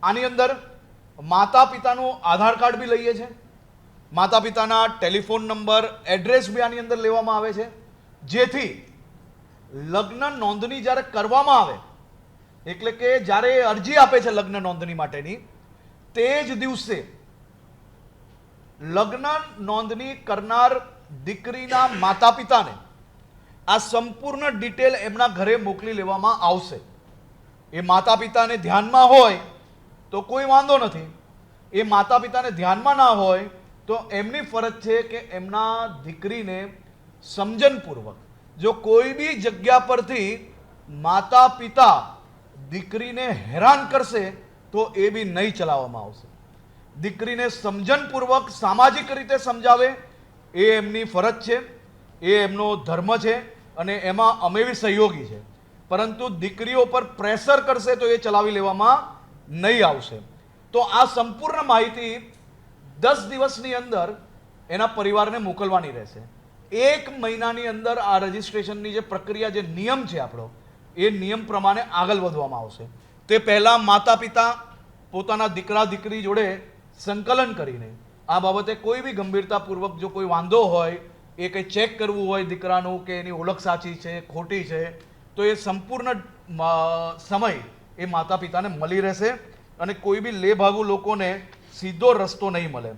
આની અંદર માતા પિતાનું આધાર કાર્ડ બી લઈએ છે, માતા પિતાના ટેલિફોન નંબર, એડ્રેસ બી આની અંદર લેવામાં આવે છે, જેથી લગ્ન નોંધણી જ્યારે કરવામાં આવે એટલે કે જ્યારે અરજી આપે છે લગ્ન નોંધણી માટેની, તે જ દિવસે લગ્ન નોંધણી કરનાર દીકરીના માતા પિતાને આ સંપૂર્ણ ડિટેલ એમના ઘરે મોકલી લેવામાં આવશે. એ માતા પિતાને ધ્યાનમાં હોય તો કોઈ વાંધો નથી, એ માતા પિતાને ધ્યાનમાં ના હોય તો એમની ફરજ છે કે એમના દીકરીને સમજણપૂર્વક, જો કોઈ બી જગ્યા પરથી માતા પિતા દીકરીને હેરાન કરશે તો એ બી નહીં ચલાવવામાં આવશે. દીકરીને સમજણપૂર્વક સામાજિક રીતે સમજાવે એ એમની ફરજ છે, એ એમનો ધર્મ છે અને એમાં અમે બી સહયોગી છે. પરંતુ દીકરીઓ પર પ્રેશર કરશે તો એ ચલાવી લેવામાં નહીં આવશે. તો આ સંપૂર્ણ માહિતી 10 દિવસની અંદર એના પરિવારને મોકલવાની રહેશે. 1 મહિનાની અંદર આ રજિસ્ટ્રેશનની જે પ્રક્રિયા, જે નિયમ છે આપણો, એ નિયમ પ્રમાણે આગળ વધવામાં આવશે. તે પહેલાં માતા પિતા પોતાના દીકરા દીકરી જોડે સંકલન કરીને આ બાબતે કોઈ બી ગંભીરતાપૂર્વક જો કોઈ વાંધો હોય, એ કંઈ ચેક કરવું હોય દીકરાનું કે એની ઓળખ સાચી છે ખોટી છે, તો એ સંપૂર્ણ સમય એ માતા પિતાને મળી રહેશે અને કોઈ બી લેભાગુ લોકોને સીધો રસ્તો નહીં મળે.